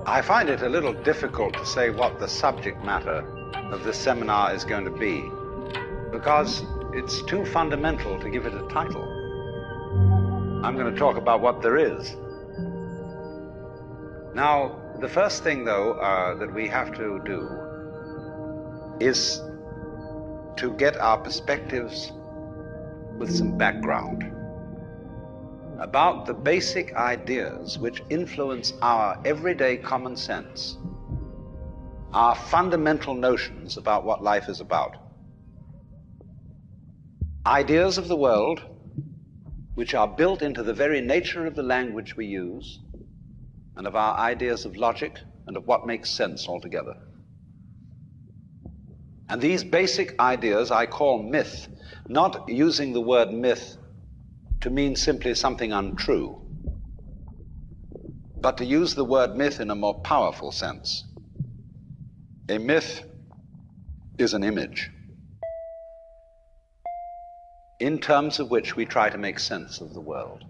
I find it a little difficult to say what the subject matter of this seminar is going to be, because it's too fundamental to give it a title. I'm going to talk about what there is. Now, the first thing, though, that we have to do is to get our perspectives with some background about the basic ideas which influence our everyday common sense, our fundamental notions about what life is about. Ideas of the world which are built into the very nature of the language we use and of our ideas of logic and of what makes sense altogether. And these basic ideas I call myth, not using the word myth to mean simply something untrue, but to use the word myth in a more powerful sense. A myth is an image in terms of which we try to make sense of the world.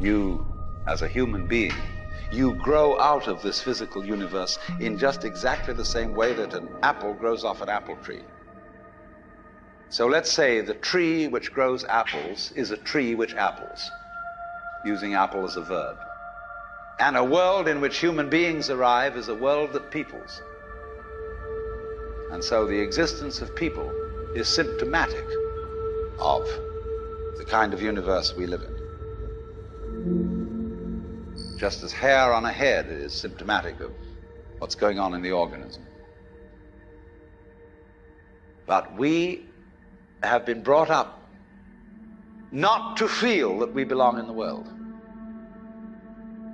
You, as a human being, you grow out of this physical universe in just exactly the same way that an apple grows off an apple tree. So let's say the tree which grows apples is a tree which apples, using apple as a verb. And a world in which human beings arrive is a world that peoples. And so the existence of people is symptomatic of the kind of universe we live in. Just as hair on a head is symptomatic of what's going on in the organism. But we have been brought up not to feel that we belong in the world.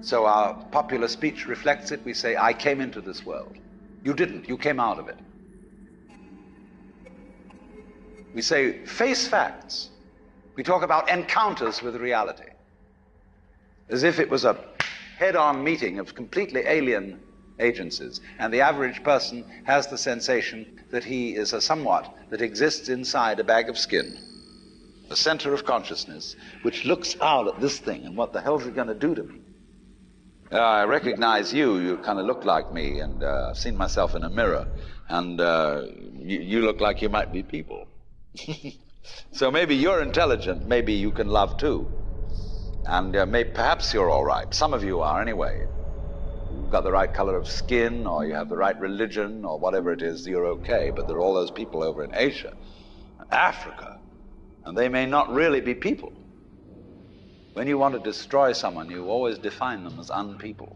So our popular speech reflects it. We say, I came into this world. You didn't. You came out of it. We say, face facts. We talk about encounters with reality, as if it was a head-on meeting of completely alien agencies, and the average person has the sensation that he is a somewhat that exists inside a bag of skin, a center of consciousness, which looks out at this thing, and what the hell's it going to do to me? I recognize you kind of look like me, and I've seen myself in a mirror, and you look like you might be people. So maybe you're intelligent, maybe you can love too, and perhaps you're all right. Some of you are anyway. You've got the right color of skin, or you have the right religion, or whatever it is, you're okay. But there are all those people over in Asia, Africa, and they may not really be people. When you want to destroy someone, you always define them as unpeople.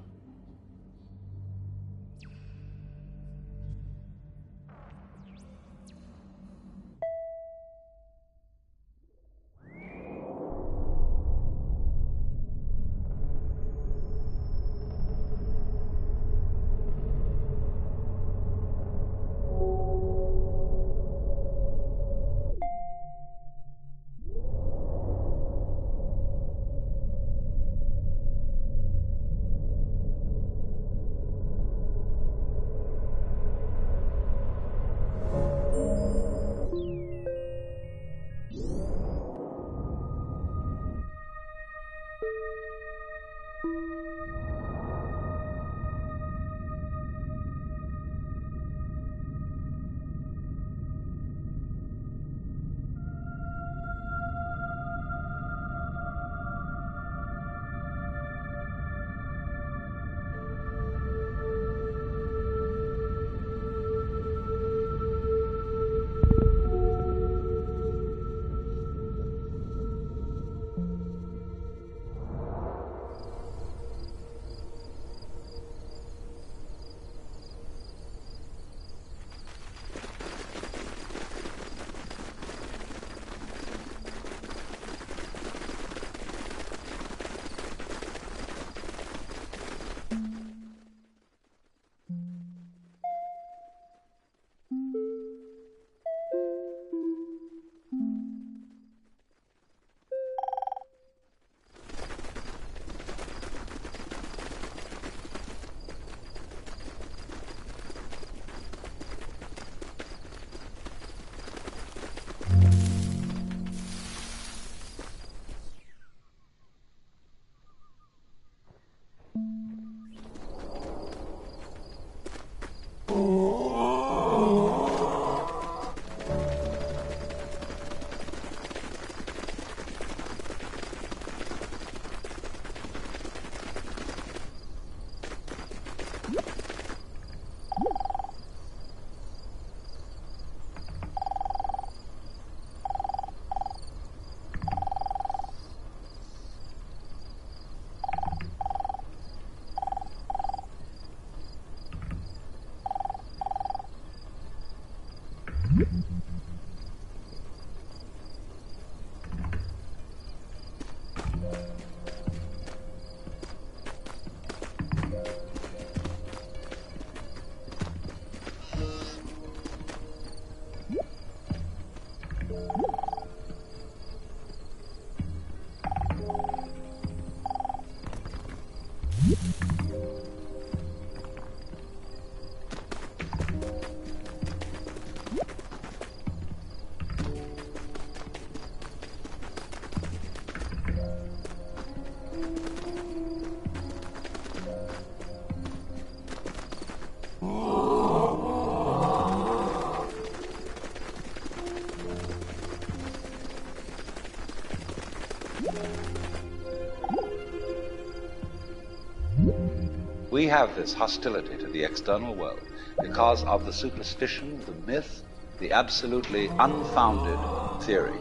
We have this hostility to the external world because of the superstition, the myth, the absolutely unfounded theory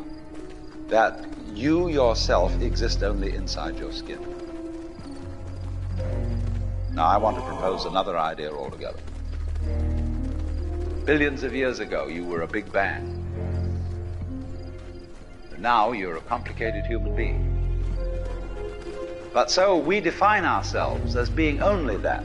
that you yourself exist only inside your skin. Now, I want to propose another idea altogether. Billions of years ago, you were a big bang. But now you're a complicated human being. But so we define ourselves as being only that.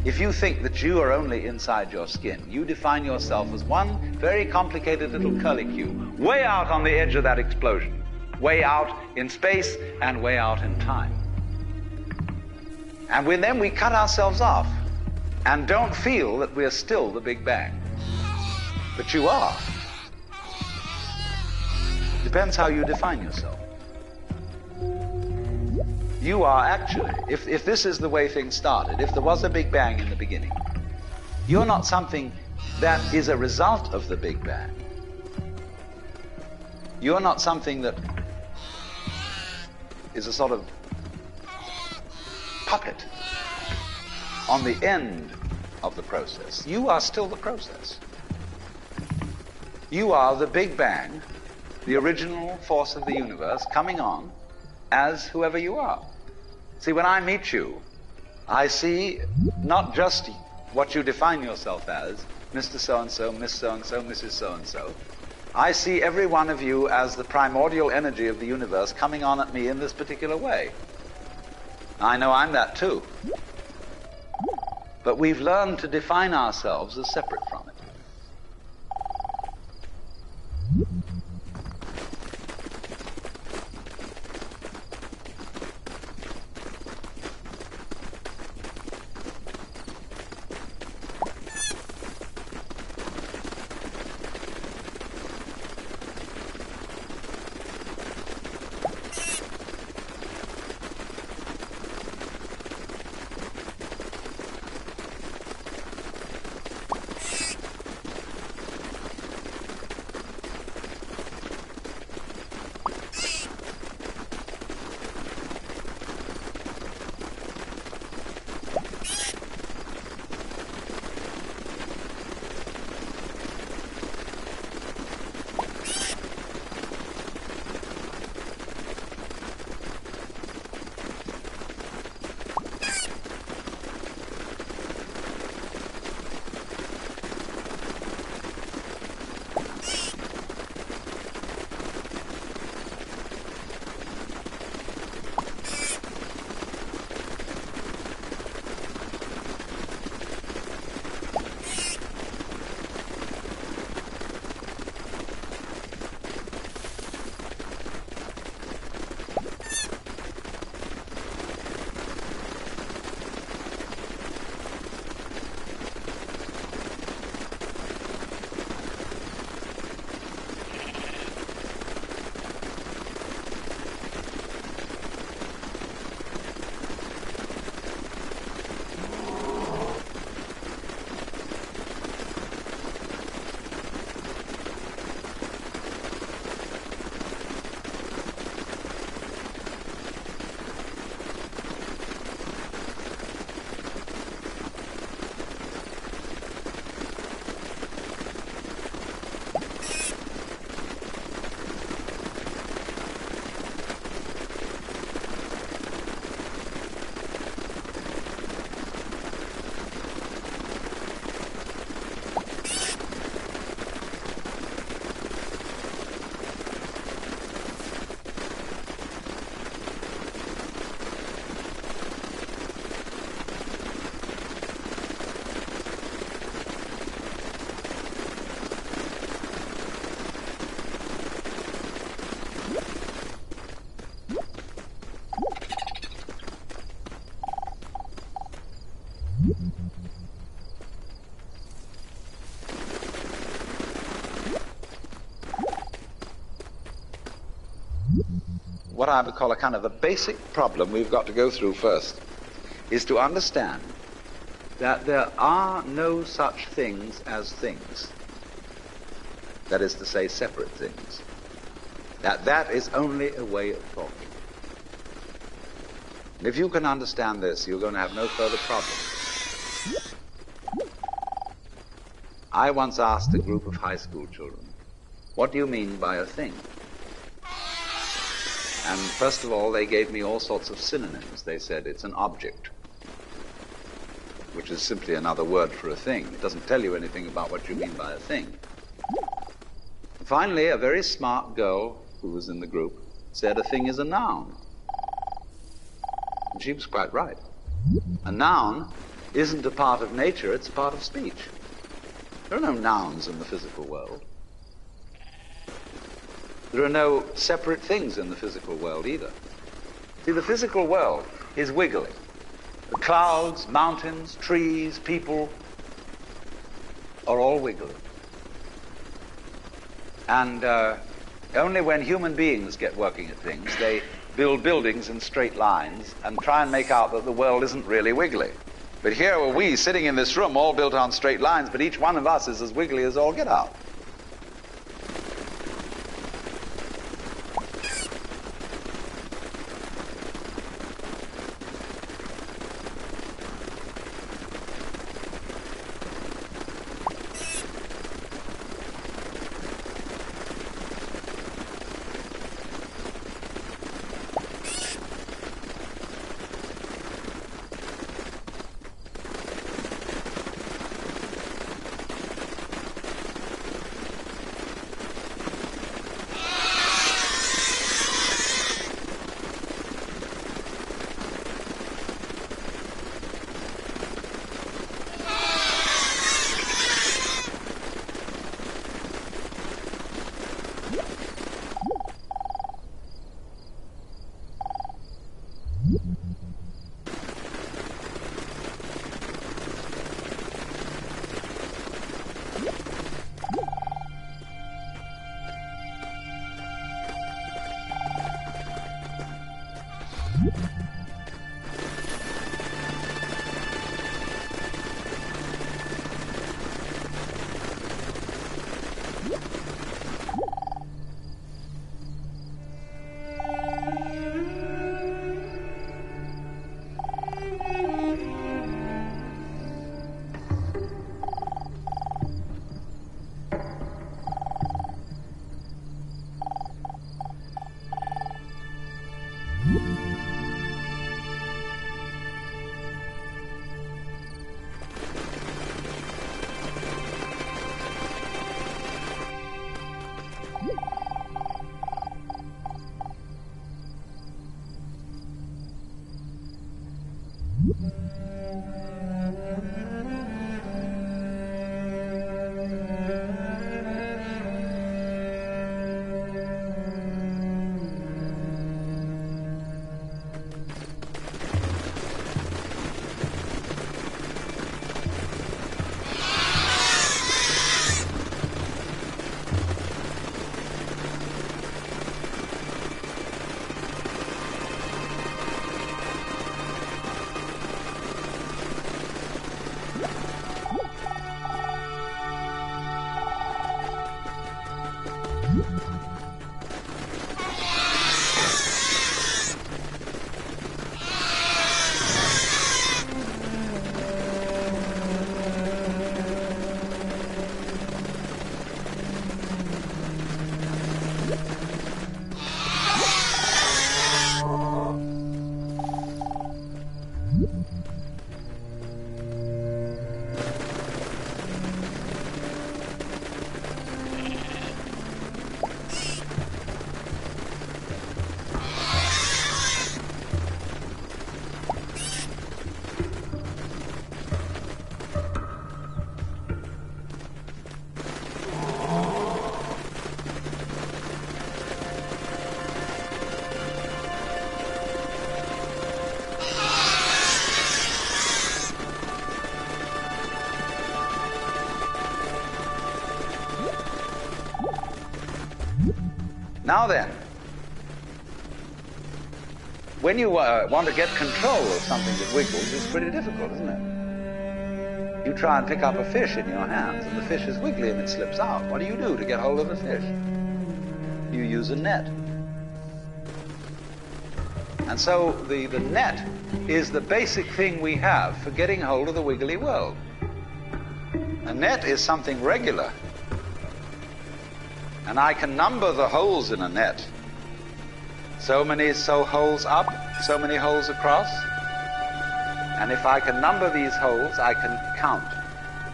If you think that you are only inside your skin, you define yourself as one very complicated little curlicue, way out on the edge of that explosion, way out in space and way out in time. And then we cut ourselves off and don't feel that we're still the Big Bang. But you are. Depends how you define yourself. You are actually, if this is the way things started, if there was a Big Bang in the beginning, you're not something that is a result of the Big Bang. You're not something that is a sort of puppet on the end of the process. You are still the process. You are the Big Bang, the original force of the universe coming on as whoever you are. See, when I meet you, I see not just what you define yourself as, Mr. So-and-so, Miss So-and-so, Mrs. So-and-so. I see every one of you as the primordial energy of the universe coming on at me in this particular way. I know I'm that too. But we've learned to define ourselves as separate from it. What I would call a kind of a basic problem we've got to go through first is to understand that there are no such things as things. That is to say, separate things. That is only a way of talking. If you can understand this, you're going to have no further problems. I once asked a group of high school children, what do you mean by a thing? And first of all, they gave me all sorts of synonyms. They said it's an object, which is simply another word for a thing. It doesn't tell you anything about what you mean by a thing. Finally, a very smart girl who was in the group said a thing is a noun. And she was quite right. A noun isn't a part of nature, it's a part of speech. There are no nouns in the physical world. There are no separate things in the physical world either. See, the physical world is wiggly. The clouds, mountains, trees, people are all wiggly. And only when human beings get working at things, they build buildings in straight lines and try and make out that the world isn't really wiggly. But here are we sitting in this room all built on straight lines, but each one of us is as wiggly as all get out. Now then, when you want to get control of something that wiggles, it's pretty difficult, isn't it? You try and pick up a fish in your hands, and the fish is wiggly and it slips out. What do you do to get hold of the fish? You use a net. And so the net is the basic thing we have for getting hold of the wiggly world. A net is something regular. And I can number the holes in a net. So many holes up, so many holes across. And if I can number these holes, I can count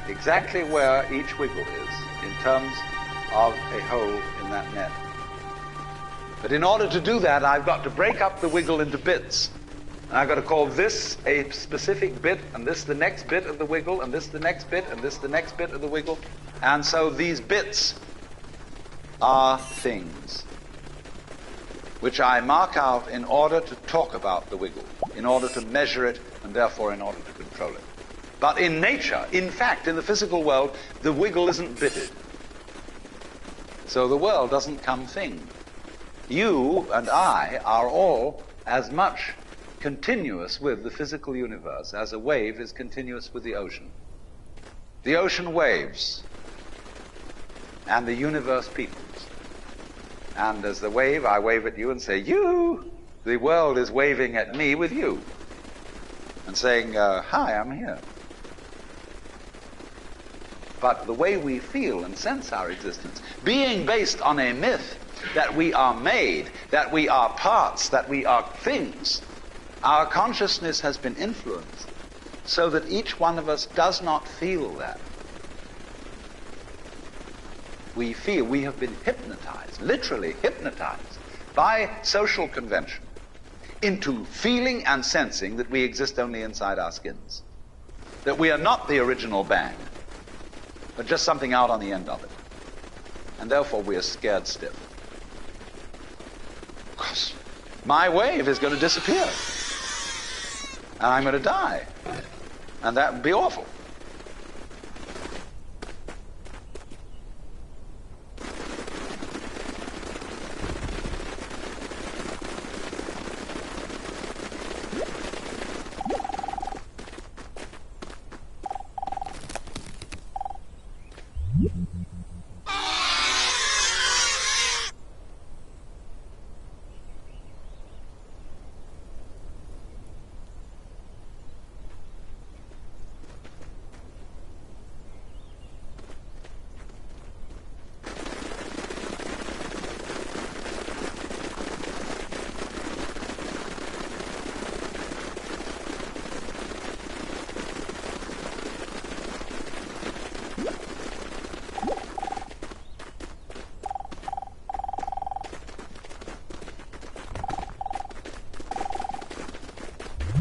exactly where each wiggle is in terms of a hole in that net. But in order to do that, I've got to break up the wiggle into bits. And I've got to call this a specific bit, and this the next bit of the wiggle, and this the next bit, and this the next bit of the wiggle. And so these bits are things which I mark out in order to talk about the wiggle, in order to measure it, and therefore in order to control it. But in nature, in fact, in the physical world, the wiggle isn't bitted. So the world doesn't come thing. You and I are all as much continuous with the physical universe as a wave is continuous with the ocean. The ocean waves, and the universe peoples. And as the wave, I wave at you and say, you! The world is waving at me with you. And saying, hi, I'm here. But the way we feel and sense our existence, being based on a myth that we are made, that we are parts, that we are things, our consciousness has been influenced so that each one of us does not feel that. We feel we have been hypnotized, literally hypnotized, by social convention into feeling and sensing that we exist only inside our skins, that we are not the original bang, but just something out on the end of it. And therefore we are scared stiff. Because my wave is going to disappear. And I'm going to die. And that would be awful.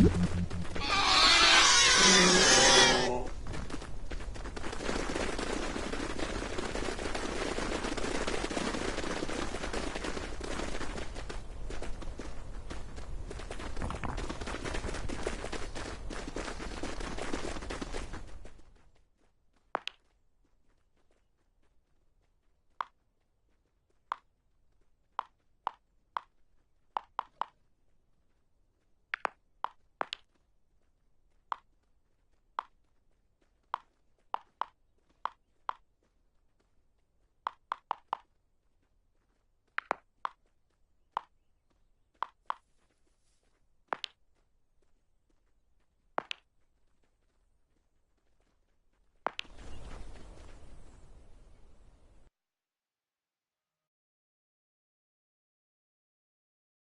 You